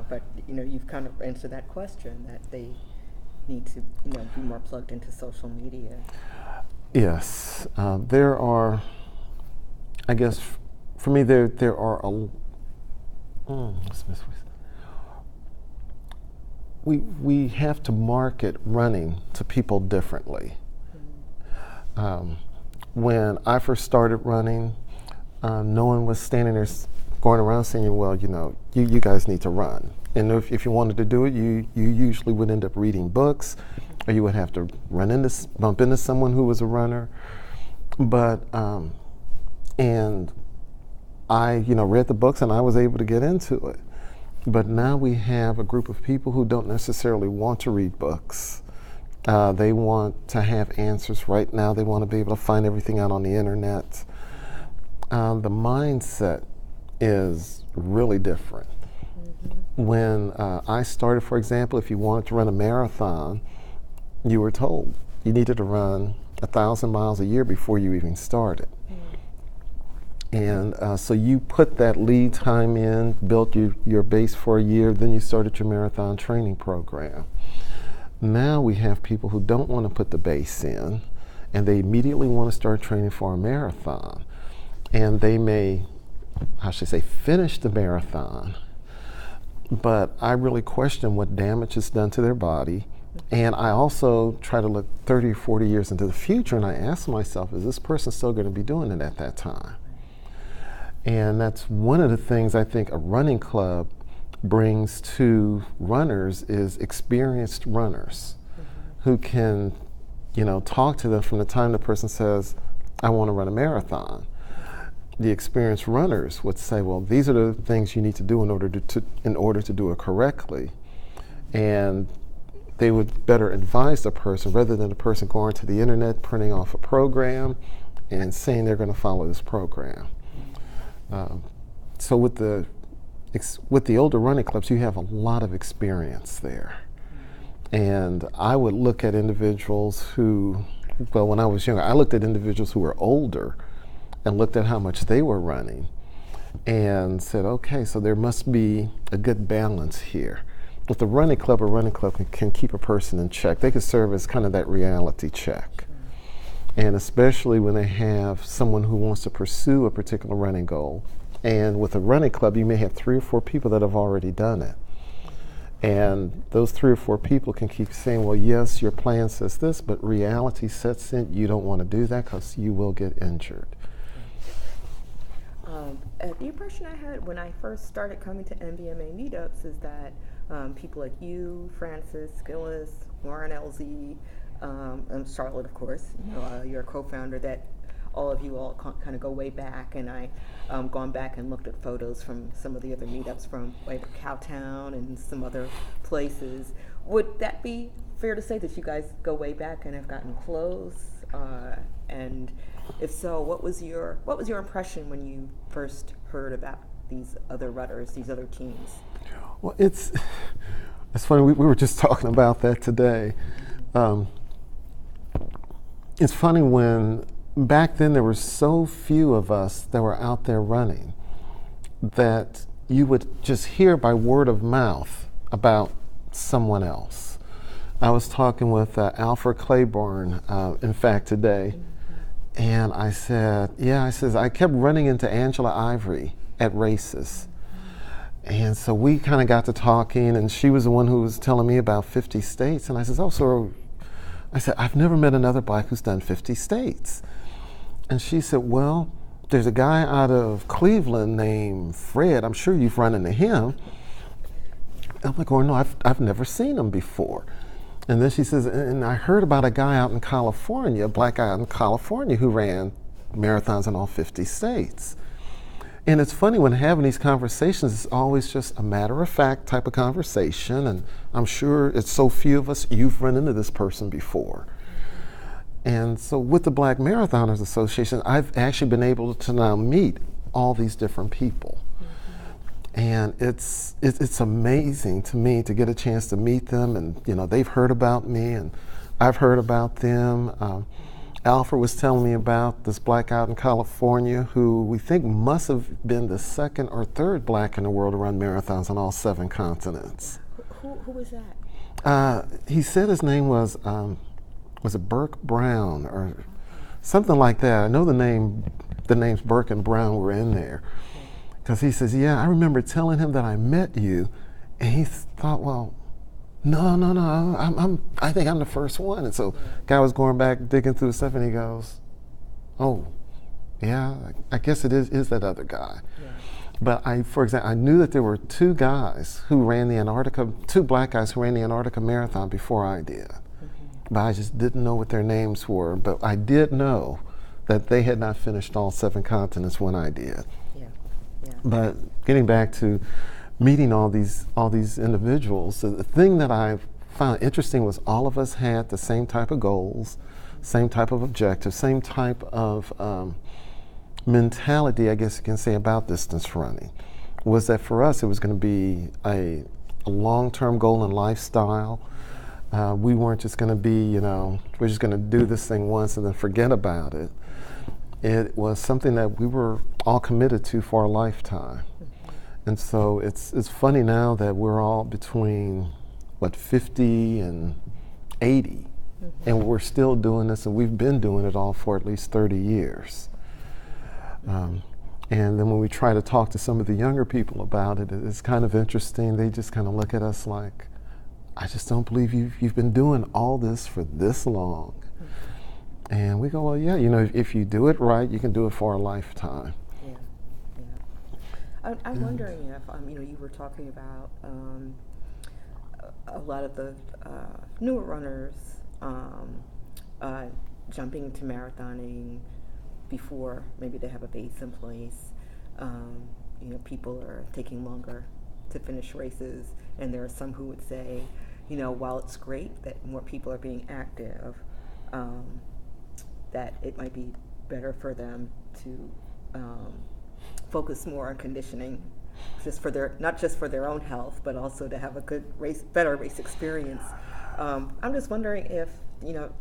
But you've kind of answered that question that they need to be more plugged into social media. Yes, there are. I guess for me, there are a. We have to market running to people differently. When I first started running, no one was standing there going around saying, well, you guys need to run. And if you wanted to do it, you usually would end up reading books, or you would have to bump into someone who was a runner. But, and I, read the books and I was able to get into it. But now we have a group of people who don't necessarily want to read books. They want to have answers right now. They want to be able to find everything out on the internet. The mindset is really different. When I started, for example, if you wanted to run a marathon, you were told you needed to run 1,000 miles a year before you even started. And so you put that lead time in, built your base for a year, then you started your marathon training program. Now we have people who don't want to put the base in, and they immediately want to start training for a marathon. And they may, finish the marathon, but I really question what damage is done to their body. And I also try to look 30 or 40 years into the future, and I ask myself, is this person still going to be doing it at that time? And that's one of the things I think a running club brings to runners is experienced runners who can, talk to them from the time the person says, I want to run a marathon. The experienced runners would say, well, these are the things you need to do in order to do it correctly. And they would better advise the person rather than the person going to the internet, printing off a program and saying they're going to follow this program. So with the older running clubs, you have a lot of experience there. And I would look at individuals who, when I was younger, I looked at individuals who were older and looked at how much they were running and said, okay, so there must be a good balance here. With a running club can keep a person in check. They can serve as kind of that reality check. And especially when they have someone who wants to pursue a particular running goal. And with a running club, you may have 3 or 4 people that have already done it. And those 3 or 4 people can keep saying, well, yes, your plan says this, but reality sets in. You don't want to do that because you will get injured. The impression I had when I first started coming to NBMA meetups is that people like you, Francis, Gillis, Warren LZ, and Charlotte, of course, you're a co-founder, that all of you all kind of go way back, and I gone back and looked at photos from some of the other meetups from like Cowtown and some other places. Would that be fair to say that you guys go way back and have gotten close? And if so, what was your impression when you first heard about these other runners, these other teams? Well, it's funny. We were just talking about that today. It's funny when back then there were so few of us that were out there running that you would just hear by word of mouth about someone else. I was talking with Alfred Claiborne, in fact, today, and I said, I kept running into Angela Ivory at races. And so we kind of got to talking, and she was the one who was telling me about 50 states. And I said, I've never met another black who's done 50 states. And she said, well, there's a guy out of Cleveland named Fred. I'm sure you've run into him. I'm like, oh, no, I've never seen him before. And then she says, and I heard about a guy out in California, a black guy out in California who ran marathons in all 50 states. And it's funny when having these conversations, it's always just a matter of fact type of conversation. And I'm sure it's so few of us, you've run into this person before. And so with the Black Marathoners Association, I've actually been able to now meet all these different people. And it's amazing to me to get a chance to meet them, and they've heard about me and I've heard about them. Alfred was telling me about this black out in California who we think must have been the second or third black in the world to run marathons on all 7 continents. Who was that? He said his name was it Burke Brown or something like that. I know the names Burke and Brown were in there. Because he says, yeah, I remember telling him that I met you, and he thought, well, no, I think I'm the first one. And so guy was going back, digging through stuff, and he goes, oh, yeah, I guess it is that other guy. Yeah. But for example, I knew that there were 2 guys who ran the Antarctica, 2 black guys who ran the Antarctica Marathon before I did. But I just didn't know what their names were. But I did know that they had not finished all 7 continents when I did. Yeah. But getting back to meeting all these individuals, the thing that I found interesting was all of us had the same type of goals, same type of objectives, same type of mentality, I guess you can say, about distance running. Was that for us it was going to be a long-term goal and lifestyle. We weren't just going to be, we're just going to do this thing once and then forget about it. It was something that we were all committed to for a lifetime. And so it's funny now that we're all between, 50 and 80, and we're still doing this, and we've been doing it all for at least 30 years. And then when we try to talk to some of the younger people about it, it's kind of interesting. They just kind of look at us like, I just don't believe you've been doing all this for this long. And we go, well, yeah, if you do it right, you can do it for a lifetime. I'm wondering if, you were talking about a lot of the newer runners jumping into marathoning before maybe they have a base in place. People are taking longer to finish races, and there are some who would say, while it's great that more people are being active, that it might be better for them to focus more on conditioning, not just for their own health, but also to have a better race experience. I'm just wondering if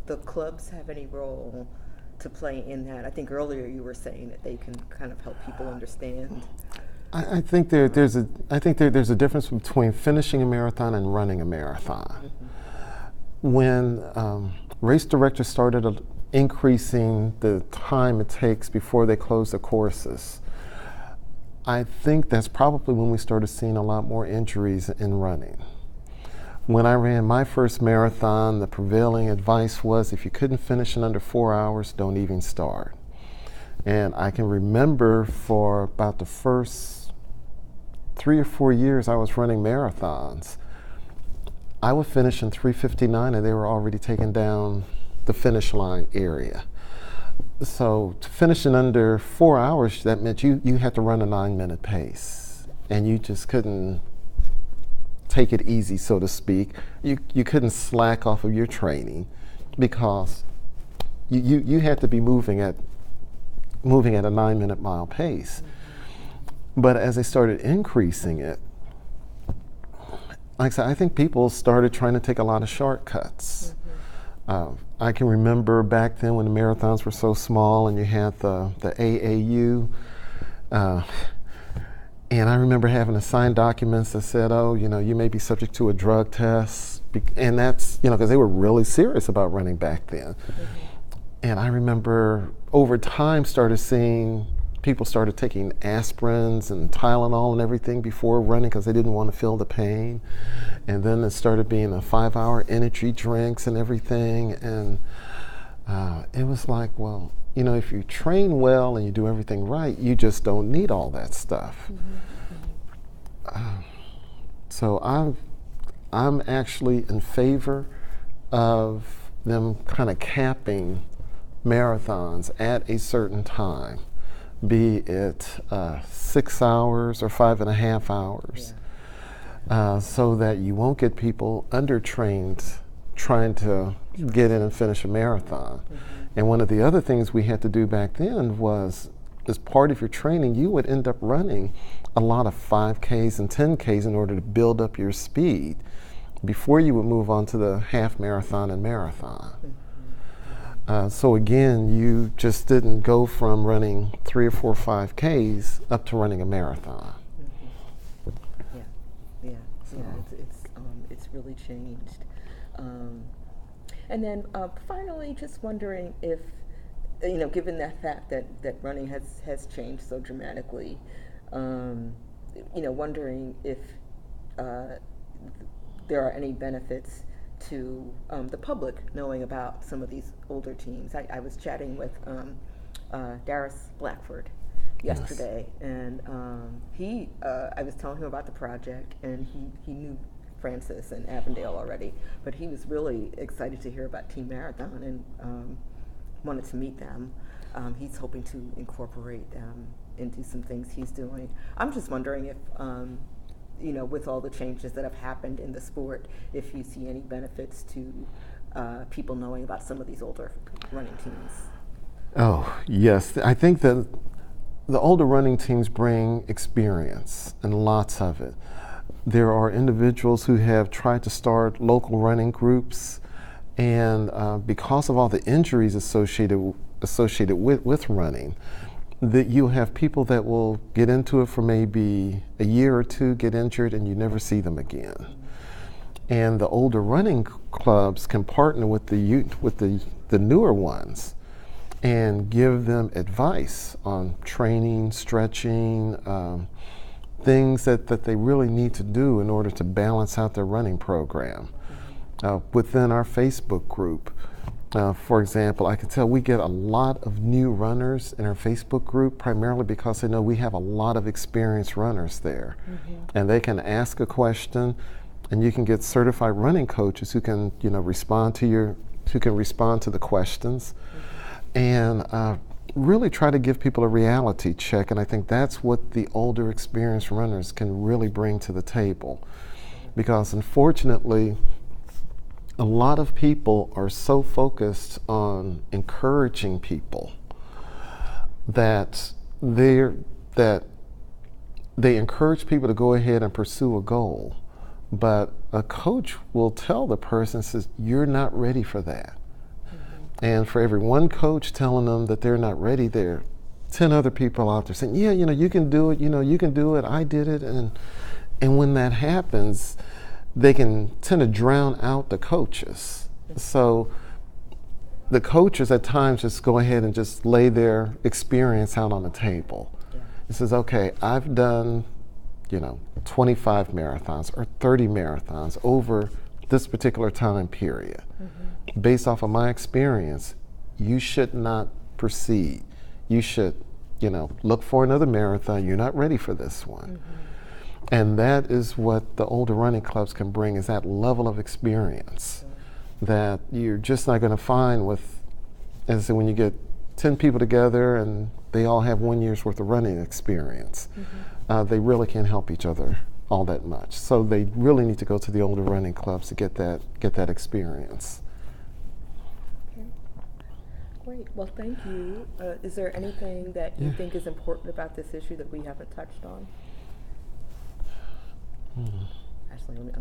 the clubs have any role to play in that. I think earlier you were saying that they can kind of help people understand. I think there's a difference between finishing a marathon and running a marathon. When race directors started increasing the time it takes before they close the courses, I think that's probably when we started seeing a lot more injuries in running. When I ran my first marathon, the prevailing advice was if you couldn't finish in under 4 hours, don't even start. And I can remember for about the first 3 or 4 years I was running marathons, I would finish in 3:59 and they were already taking down the finish line area. So to finish in under 4 hours, that meant you had to run a 9-minute pace, and you just couldn't take it easy, so to speak. You couldn't slack off of your training because you had to be moving at a 9-minute mile pace. But as they started increasing it, like I said, I think people started trying to take a lot of shortcuts. I can remember back then when the marathons were so small and you had the AAU, and I remember having to sign documents that said, you may be subject to a drug test, and that's, because they were really serious about running back then. And I remember over time people started taking aspirins and Tylenol and everything before running because they didn't want to feel the pain. And then it started being a 5-hour energy drinks and everything. And it was like, well, if you train well and you do everything right, you just don't need all that stuff. So I'm actually in favor of them kind of capping marathons at a certain time, be it 6 hours or 5.5 hours, so that you won't get people undertrained trying to get in and finish a marathon. And one of the other things we had to do back then was, as part of your training, you would end up running a lot of 5Ks and 10Ks in order to build up your speed before you would move on to the half marathon and marathon. So again, you just didn't go from running 3 or 4 5Ks up to running a marathon. Yeah, yeah, So. yeah. It's really changed. And then finally, just wondering if, given that fact that running has changed so dramatically, wondering if uh, there are any benefits to the public knowing about some of these older teams. I was chatting with Darius Blackford yesterday, and I was telling him about the project, and he knew Francis and Avondale already, but he was really excited to hear about Team Marathon and wanted to meet them. He's hoping to incorporate them into some things he's doing. I'm just wondering if, with all the changes that have happened in the sport, if you see any benefits to people knowing about some of these older running teams. Oh, yes. I think that the older running teams bring experience, and lots of it. There are individuals who have tried to start local running groups, and because of all the injuries associated with running, that you have people that will get into it for maybe a year or two, get injured, and you never see them again. And the older running clubs can partner with the newer ones and give them advice on training, stretching, things that they really need to do in order to balance out their running program. Within our Facebook group, for example, I can tell we get a lot of new runners in our Facebook group, primarily because they know we have a lot of experienced runners there. And they can ask a question, and you can get certified running coaches who can, respond to the questions, and really try to give people a reality check. And I think that's what the older experienced runners can really bring to the table, because unfortunately a lot of people are so focused on encouraging people that they encourage people to go ahead and pursue a goal, but a coach will tell the person, says, you're not ready for that. And for every one coach telling them that they're not ready, there are 10 other people out there saying, yeah, you can do it, you can do it, I did it. And when that happens, they can tend to drown out the coaches. So the coaches at times just go ahead and just lay their experience out on the table. It says, okay, I've done, 25 marathons or 30 marathons over this particular time period. Based off of my experience, you should not proceed. You should, look for another marathon. You're not ready for this one. And that is what the older running clubs can bring, is that level of experience that you're just not going to find with, as I said, when you get 10 people together and they all have 1 year's worth of running experience. They really can't help each other all that much. So they really need to go to the older running clubs to get that experience. Okay. Great. Well, thank you. Is there anything that you think is important about this issue that we haven't touched on? Actually,